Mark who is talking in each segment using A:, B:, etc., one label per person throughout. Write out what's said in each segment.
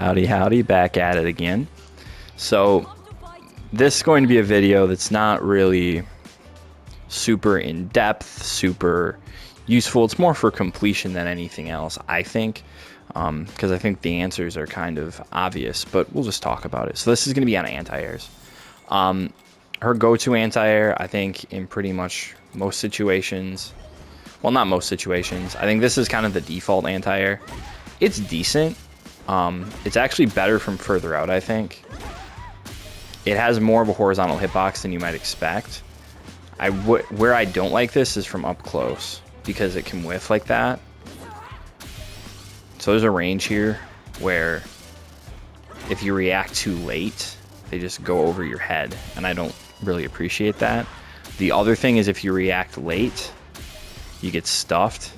A: Howdy, howdy, back at it again. So, this is going to be a video that's not really super in-depth, super useful. It's more for completion than anything else, I think, because I think the answers are kind of obvious, but we'll just talk about it. So this is going to be on anti-airs. Her go-to anti-air, I think, in pretty much most situations, well, not most situations, I think this is kind of the default anti-air. It's decent. It's actually better from further out, I think. It has more of a horizontal hitbox than you might expect. Where I don't like this is from up close, because it can whiff like that. So there's a range here where if you react too late, they just go over your head, and I don't really appreciate that. The other thing is if you react late, you get stuffed,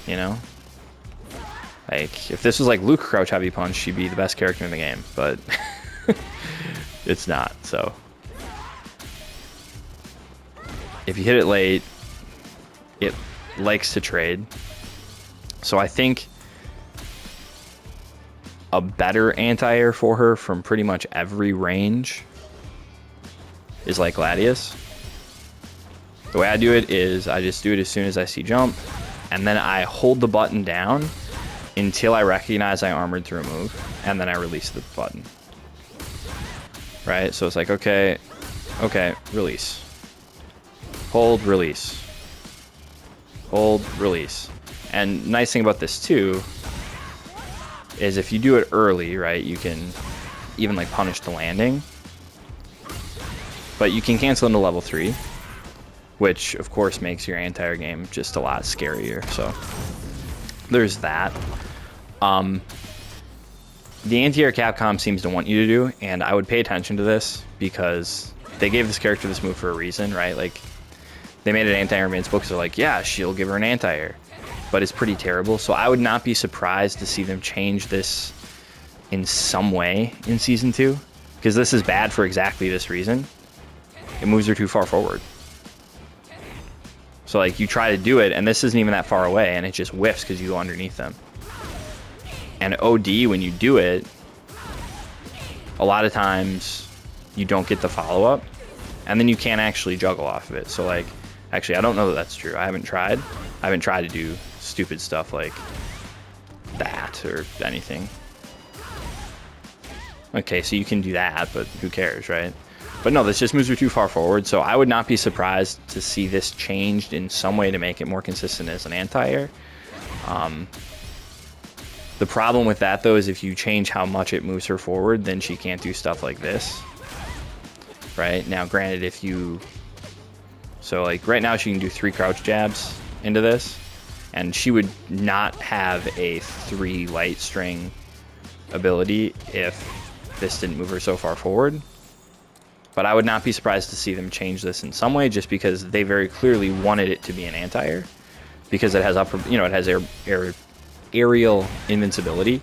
A: you know? Like, if this was like Luke Crouch Heavy Punch, she'd be the best character in the game, but it's not, so. If you hit it late, it likes to trade. So I think a better anti-air for her from pretty much every range is like Gladius. The way I do it is I just do it as soon as I see jump, and then I hold the button down until I recognize I armored through a move, and then I release the button. Right? So it's like, okay, release. Hold, release. Hold, release. And nice thing about this too is if you do it early, right, you can even like punish the landing. But you can cancel into level 3, which of course makes your anti-air game just a lot scarier. So there's that. The anti-air Capcom seems to want you to do, and I would pay attention to this because they gave this character this move for a reason, right? Like, they made it anti-air invincible because they're like, yeah, she'll give her an anti-air, but it's pretty terrible. So I would not be surprised to see them change this in some way in Season 2, because this is bad for exactly this reason. It moves her too far forward. So, like, you try to do it, and this isn't even that far away, and it just whiffs because you go underneath them. And OD, when you do it, a lot of times you don't get the follow-up, and then you can't actually juggle off of it. So, like, actually, I don't know that that's true. I haven't tried. I haven't tried to do stupid stuff like that or anything. Okay, so you can do that, but who cares, right? But no, this just moves her too far forward, so I would not be surprised to see this changed in some way to make it more consistent as an anti-air. The problem with that, though, is if you change how much it moves her forward, then she can't do stuff like this. Right? Now, granted, if you... So, like, right now she can do 3 crouch jabs into this, and she would not have a 3 light string ability if this didn't move her so far forward. But I would not be surprised to see them change this in some way, just because they very clearly wanted it to be an anti-air, because it has upper, you know, it has aerial invincibility,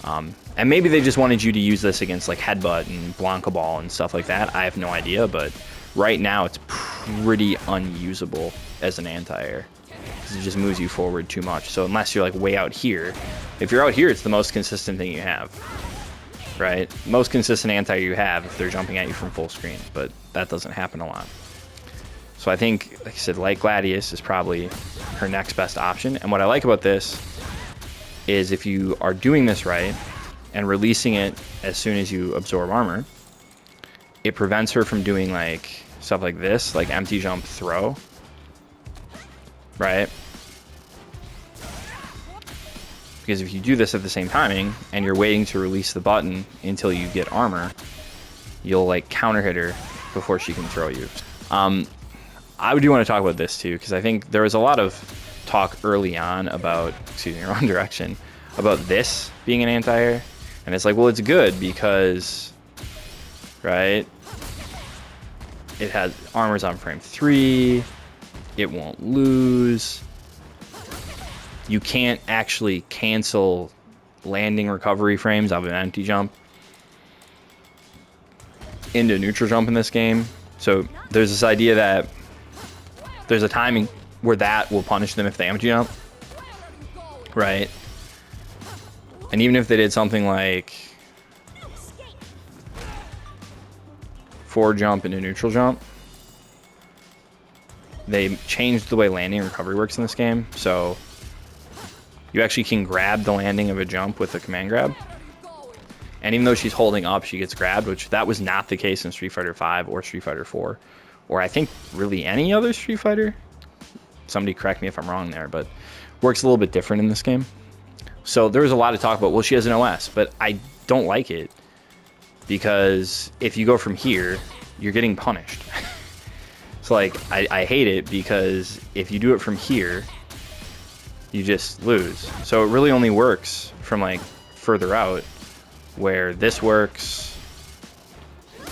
A: and maybe they just wanted you to use this against like Headbutt and Blanca Ball and stuff like that. I have no idea, but right now it's pretty unusable as an anti-air because it just moves you forward too much. So unless you're like way out here, if you're out here, it's the most consistent thing you have, right? Most consistent anti-air you have if they're jumping at you from full screen, but that doesn't happen a lot. So I think, like I said, like Gladius is probably her next best option. And what I like about this is if you are doing this right and releasing it as soon as you absorb armor, it prevents her from doing like stuff like this, like empty jump throw, right? Because if you do this at the same timing and you're waiting to release the button until you get armor, you'll like counter hit her before she can throw you. I do want to talk about this too, because I think there was a lot of talk early on about, excuse me, wrong direction, about this being an anti-air, and it's like, well, it's good because, right, it has armors on frame 3, it won't lose, you can't actually cancel landing recovery frames of an empty jump into neutral jump in this game. So there's this idea that there's a timing where that will punish them if they empty jump, right? And even if they did something like forward jump into neutral jump, they changed the way landing and recovery works in this game. So you actually can grab the landing of a jump with a command grab. And even though she's holding up, she gets grabbed, which that was not the case in Street Fighter V or Street Fighter 4. Or I think really any other Street Fighter. Somebody correct me if I'm wrong there, but works a little bit different in this game. So there was a lot of talk about, well, she has an OS, but I don't like it because if you go from here, you're getting punished. So like, I hate it because if you do it from here, you just lose. So it really only works from like further out, where this works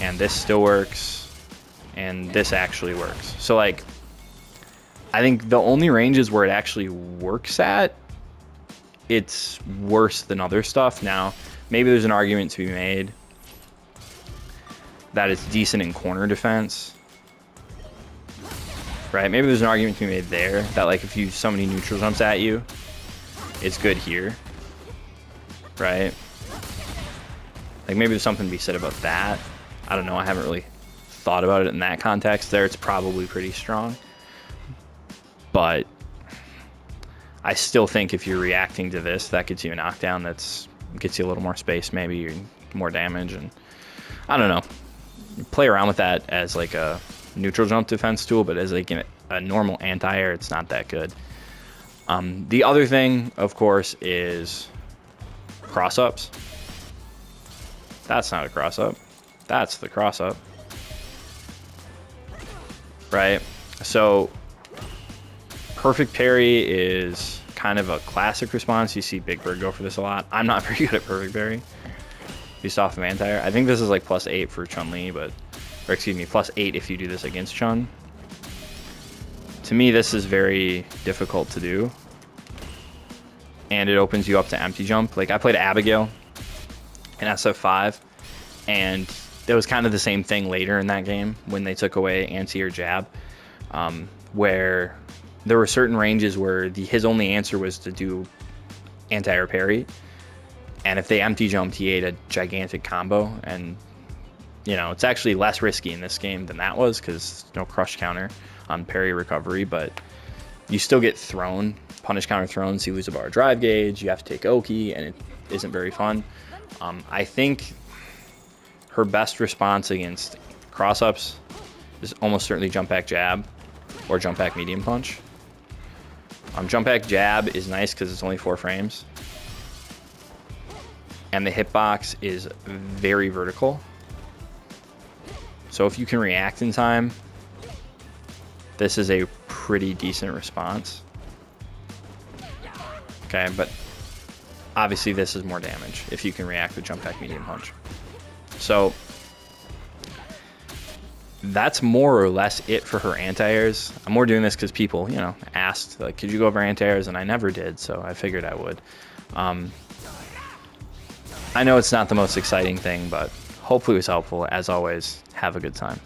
A: and this still works and this actually works. So like, I think the only ranges where it actually works at, it's worse than other stuff. Now, maybe there's an argument to be made that it's decent in corner defense, right? Maybe there's an argument to be made there that like if you somebody neutral jumps at you, it's good here, right? Like maybe there's something to be said about that. I don't know. I haven't really thought about it in that context. There, it's probably pretty strong. But I still think if you're reacting to this, that gets you a knockdown. That's gets you a little more space, maybe more damage, and I don't know. Play around with that as like a neutral jump defense tool, but as like a normal anti-air, it's not that good. The other thing, of course, is cross-ups. That's not a cross-up. That's the cross-up. Right? So perfect parry is kind of a classic response. You see Big Bird go for this a lot. I'm not very good at perfect parry based off of anti-air. I think this is like +8 for Chun-Li, but, or excuse me, +8 if you do this against Chun. To me, this is very difficult to do. And it opens you up to empty jump. Like I played Abigail in SF5, and it was kind of the same thing later in that game when they took away anti-air jab, where there were certain ranges where his only answer was to do anti-air parry, and if they empty jumped, he ate a gigantic combo. And you know, it's actually less risky in this game than that was because no crush counter on parry recovery, but you still get thrown, punish counter thrown, so you lose a bar drive gauge, you have to take Oki, and it isn't very fun. I think her best response against cross-ups is almost certainly jump back jab or jump back medium punch. Jump back jab is nice because it's only 4 frames. And the hitbox is very vertical. So if you can react in time, this is a pretty decent response. Okay, but obviously this is more damage if you can react with jump back medium punch. So that's more or less it for her anti-airs. I'm more doing this because people, you know, asked, like, could you go over anti-airs? And I never did, so I figured I would. I know it's not the most exciting thing, but hopefully it was helpful. As always, have a good time.